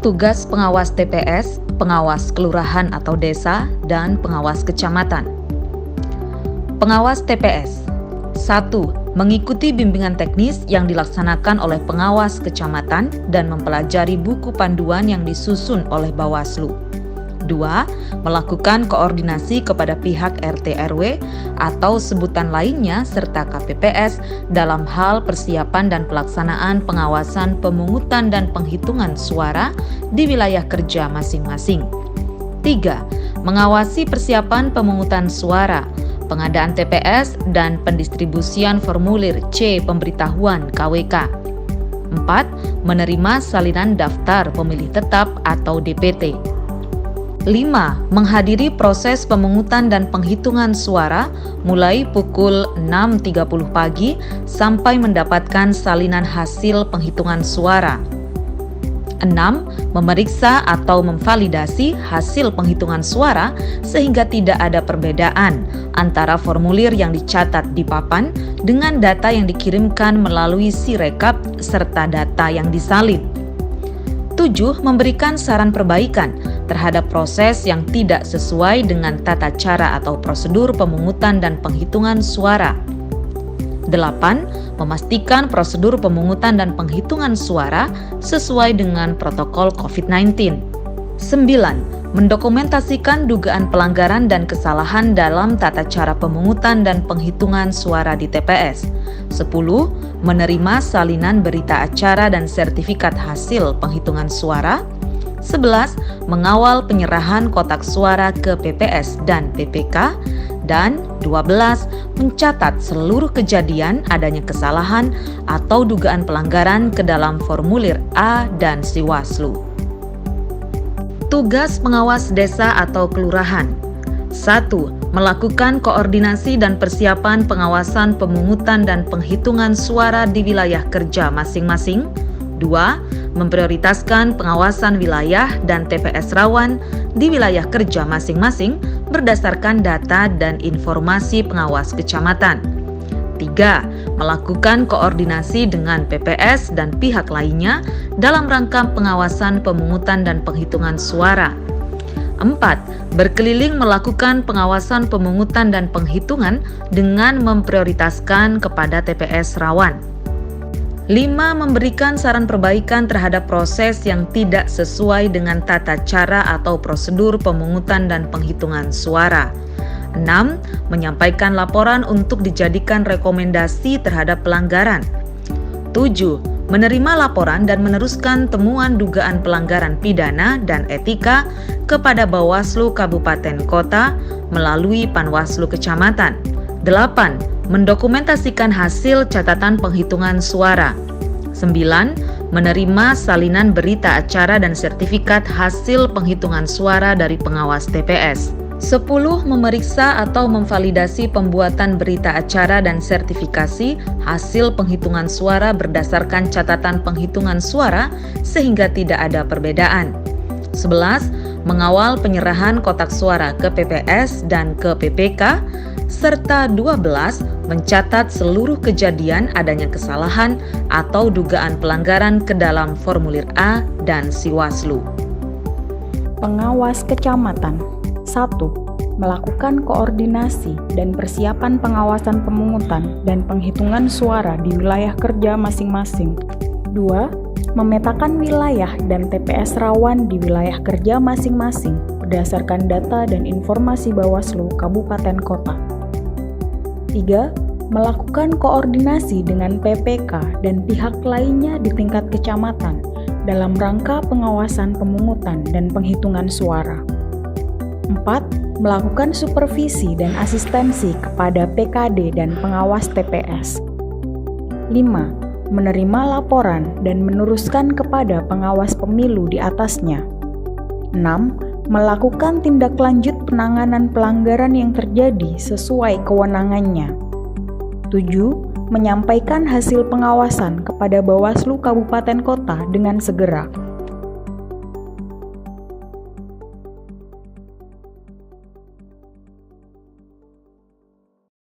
Tugas pengawas TPS, pengawas kelurahan atau desa, dan pengawas kecamatan. Pengawas TPS 1. Mengikuti bimbingan teknis yang dilaksanakan oleh pengawas kecamatan dan mempelajari buku panduan yang disusun oleh Bawaslu. 2. Melakukan koordinasi kepada pihak RT RW atau sebutan lainnya serta KPPS dalam hal persiapan dan pelaksanaan pengawasan pemungutan dan penghitungan suara di wilayah kerja masing-masing. 3. Mengawasi persiapan pemungutan suara, pengadaan TPS, dan pendistribusian formulir C pemberitahuan KWK. 4. Menerima salinan daftar pemilih tetap atau DPT. 5. Menghadiri proses pemungutan dan penghitungan suara mulai pukul 6.30 pagi sampai mendapatkan salinan hasil penghitungan suara. 6. Memeriksa atau memvalidasi hasil penghitungan suara sehingga tidak ada perbedaan antara formulir yang dicatat di papan dengan data yang dikirimkan melalui Sirekap serta data yang disalin. 7. Memberikan saran perbaikan terhadap proses yang tidak sesuai dengan tata cara atau prosedur pemungutan dan penghitungan suara. 8. Memastikan prosedur pemungutan dan penghitungan suara sesuai dengan protokol COVID-19. 9. Mendokumentasikan dugaan pelanggaran dan kesalahan dalam tata cara pemungutan dan penghitungan suara di TPS. 10. Menerima salinan berita acara dan sertifikat hasil penghitungan suara. 11. Mengawal penyerahan kotak suara ke PPS dan PPK. Dan 12. Mencatat seluruh kejadian adanya kesalahan atau dugaan pelanggaran ke dalam formulir A dan Siwaslu. Tugas pengawas desa atau kelurahan. 1. Melakukan koordinasi dan persiapan pengawasan pemungutan dan penghitungan suara di wilayah kerja masing-masing. 2. Memprioritaskan pengawasan wilayah dan TPS rawan di wilayah kerja masing-masing berdasarkan data dan informasi pengawas kecamatan. 3. Melakukan koordinasi dengan PPS dan pihak lainnya dalam rangka pengawasan pemungutan dan penghitungan suara. 4. Berkeliling melakukan pengawasan pemungutan dan penghitungan dengan memprioritaskan kepada TPS rawan. 5. Memberikan saran perbaikan terhadap proses yang tidak sesuai dengan tata cara atau prosedur pemungutan dan penghitungan suara. 6. Menyampaikan laporan untuk dijadikan rekomendasi terhadap pelanggaran. 7. Menerima laporan dan meneruskan temuan dugaan pelanggaran pidana dan etika kepada Bawaslu Kabupaten Kota melalui Panwaslu Kecamatan. 8. Mendokumentasikan hasil catatan penghitungan suara. 9. Menerima salinan berita acara dan sertifikat hasil penghitungan suara dari pengawas TPS. 10. Memeriksa atau memvalidasi pembuatan berita acara dan sertifikasi hasil penghitungan suara berdasarkan catatan penghitungan suara sehingga tidak ada perbedaan. 11. Mengawal penyerahan kotak suara ke PPS dan ke PPK, serta 12. Mencatat seluruh kejadian adanya kesalahan atau dugaan pelanggaran ke dalam formulir A dan Siwaslu. Pengawas kecamatan. 1. Melakukan koordinasi dan persiapan pengawasan pemungutan dan penghitungan suara di wilayah kerja masing-masing. 2. Memetakan wilayah dan TPS rawan di wilayah kerja masing-masing berdasarkan data dan informasi Bawaslu Kabupaten Kota. 3. Melakukan koordinasi dengan PPK dan pihak lainnya di tingkat kecamatan dalam rangka pengawasan pemungutan dan penghitungan suara. 4. Melakukan supervisi dan asistensi kepada PKD dan pengawas TPS. 5. Menerima laporan dan meneruskan kepada pengawas pemilu di atasnya. 6. Melakukan tindak lanjut penanganan pelanggaran yang terjadi sesuai kewenangannya. 7. Menyampaikan hasil pengawasan kepada Bawaslu Kabupaten Kota dengan segera.